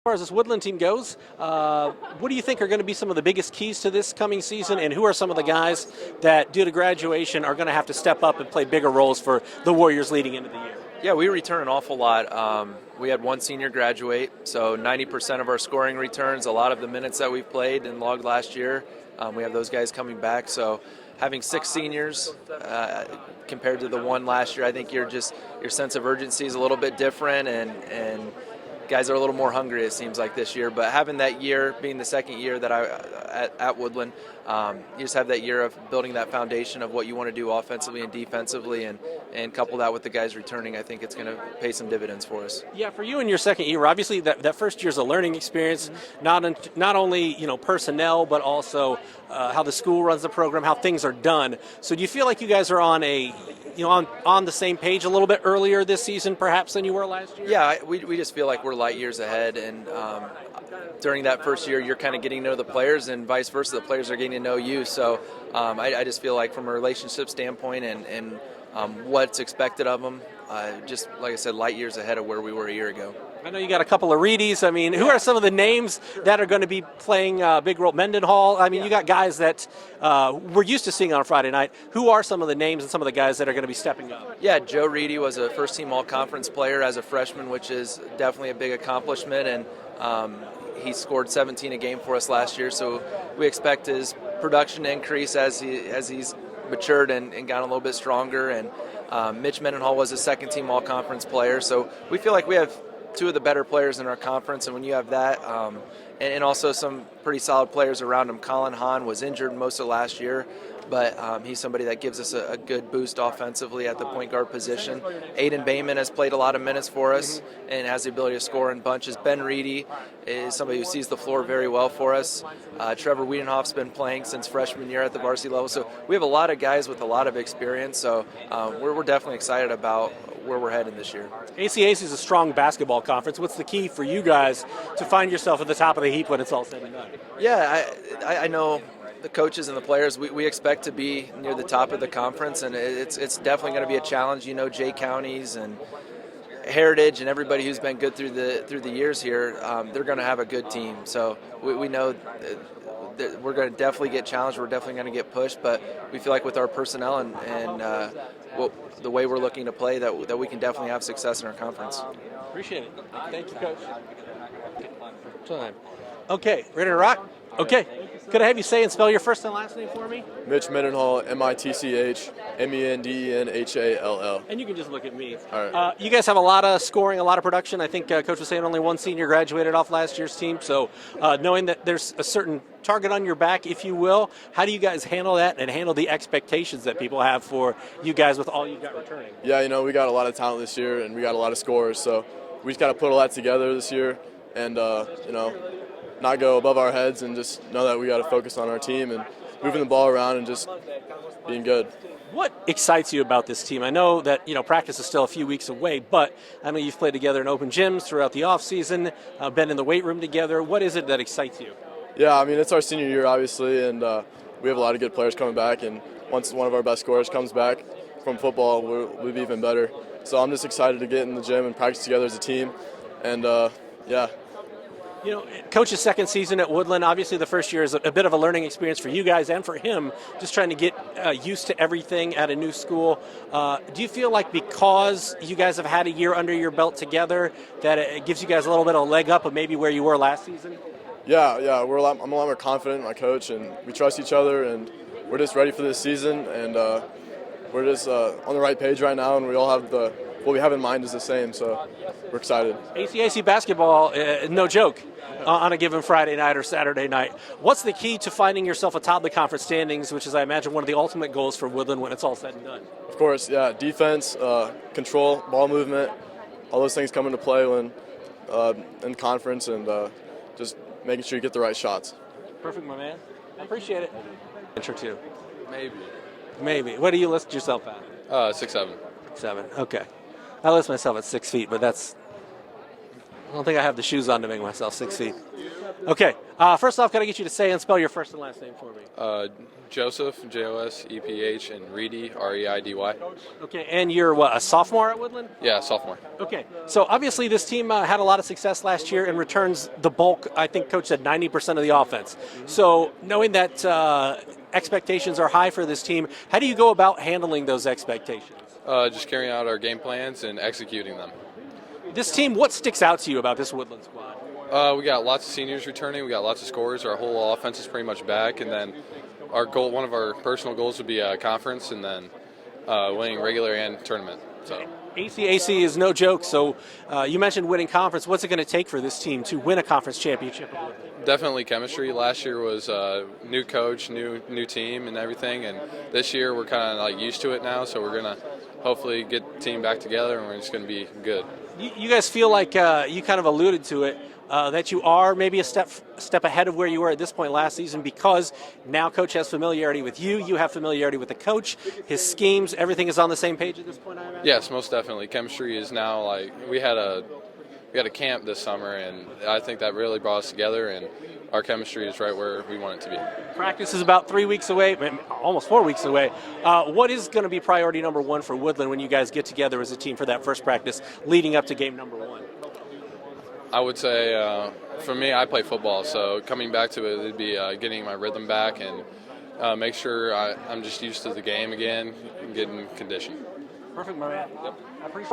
As far as this Woodland team goes, what do you think are going to be some of the biggest keys to this coming season, and who are some of the guys that, due to graduation, are going to have to step up and play bigger roles for the Warriors leading into the year? Yeah, we return an awful lot. We had one senior graduate, so 90% of our scoring returns, a lot of the minutes that we've played and logged last year, we have those guys coming back. So having 6 seniors compared to the one last year, I think your sense of urgency is a little bit different, and guys are a little more hungry, it seems like, this year. But having that year, being the second year that at Woodland, you just have that year of building that foundation of what you want to do offensively and defensively, and couple that with the guys returning. I think it's going to pay some dividends for us. Yeah, for you in your second year, obviously that first year's a learning experience, not only personnel, but also how the school runs the program, how things are done. So do you feel like you guys are on on the same page a little bit earlier this season, perhaps, than you were last year? Yeah, we just feel like we're light years ahead, and during that first year, you're kind of getting to know the players, and vice versa, the players are getting to know you. So I just feel like from a relationship standpoint and what's expected of them, just like I said, light years ahead of where we were a year ago. I know you got a couple of Reedies. I mean, who are some of the names that are going to be playing a big role? Mendenhall. I mean, you got guys that we're used to seeing on Friday night. Who are some of the names and some of the guys that are going to be stepping up? Yeah, Joe Reedy was a first-team all-conference player as a freshman, which is definitely a big accomplishment, and he scored 17 a game for us last year. So we expect his production to increase as he's matured and gotten a little bit stronger. And Mitch Mendenhall was a second-team all-conference player. So we feel like we have 2 of the better players in our conference, and when you have that, and also some pretty solid players around him. Colin Hahn was injured most of last year, but he's somebody that gives us a good boost offensively at the point guard position. Aiden Bayman has played a lot of minutes for us and has the ability to score in bunches. Ben Reedy is somebody who sees the floor very well for us. Trevor Wiedenhoff's been playing since freshman year at the varsity level. So we have a lot of guys with a lot of experience, so we're definitely excited about where we're headed this year. ACAC is a strong basketball conference. What's the key for you guys to find yourself at the top of the heap when it's all said and done? Yeah, I know the coaches and the players, we expect to be near the top of the conference, and it's definitely going to be a challenge. Jay Counties and Heritage and everybody who's been good through the years here, they're going to have a good team. So we know that we're going to definitely get challenged. We're definitely going to get pushed, but we feel like with our personnel and the way we're looking to play, that we can definitely have success in our conference. Appreciate it. Thank you, Coach. Time. Okay, ready to rock? Okay. Could I have you say and spell your first and last name for me? Mitch Mendenhall, Mitch Mendenhall. And you can just look at me. All right. You guys have a lot of scoring, a lot of production. I think Coach was saying only one senior graduated off last year's team. So knowing that there's a certain target on your back, if you will, how do you guys handle that and handle the expectations that people have for you guys with all you've got returning? Yeah, we got a lot of talent this year, and we got a lot of scorers. So we just got to put all that together this year and, not go above our heads, and just know that we got to focus on our team and moving the ball around and just being good. What excites you about this team? I know that practice is still a few weeks away, but I know you've played together in open gyms throughout the off season, been in the weight room together. What is it that excites you? Yeah, it's our senior year, obviously, and we have a lot of good players coming back. And once one of our best scorers comes back from football, we'll be even better. So I'm just excited to get in the gym and practice together as a team, and yeah. Coach's second season at Woodland, obviously the first year is a bit of a learning experience for you guys and for him, just trying to get used to everything at a new school. Do you feel like because you guys have had a year under your belt together that it gives you guys a little bit of a leg up of maybe where you were last season? Yeah, I'm a lot more confident in my coach, and we trust each other, and we're just ready for this season, and we're just on the right page right now, and we all have what we have in mind is the same, so we're excited. ACAC basketball, no joke, on a given Friday night or Saturday night. What's the key to finding yourself atop the conference standings, which is, I imagine, one of the ultimate goals for Woodland when it's all said and done? Of course, yeah, defense, control, ball movement, all those things come into play when in conference, and just making sure you get the right shots. Perfect, my man. I appreciate it. Intro two. Maybe. What do you list yourself at? 6'7". 7. Okay. I list myself at 6 feet, but I don't think I have the shoes on to make myself 6 feet. Okay. First off, can I get you to say and spell your first and last name for me? Joseph, Joseph, and Reedy, Reidy. Okay, and you're what, a sophomore at Woodlan? Yeah, sophomore. Okay, so obviously this team had a lot of success last year and returns the bulk, I think Coach said 90% of the offense. So knowing that expectations are high for this team, how do you go about handling those expectations? Just carrying out our game plans and executing them. This team, what sticks out to you about this Woodland squad? We got lots of seniors returning. We got lots of scorers. Our whole offense is pretty much back. And then our goal, one of our personal goals, would be a conference, and then winning regular and tournament. So ACAC is no joke. So you mentioned winning conference. What's it going to take for this team to win a conference championship? definitely chemistry. Last year was new coach, new team, and everything. And this year we're kind of like used to it now. So we're gonna hopefully get the team back together, and we're just gonna be good. You guys feel like you kind of alluded to it. That you are maybe a step ahead of where you were at this point last season because now Coach has familiarity with you. You have familiarity with the coach, his schemes. Everything is on the same page at this point, I imagine? Yes, most definitely. Chemistry is now like we had a camp this summer, and I think that really brought us together, and our chemistry is right where we want it to be. Practice is about 3 weeks away, almost 4 weeks away. What is going to be priority number one for Woodland when you guys get together as a team for that first practice leading up to game number one? I would say, for me, I play football, so coming back to it would be getting my rhythm back and make sure I'm just used to the game again and getting conditioned. Perfect, my man. Yep. I appreciate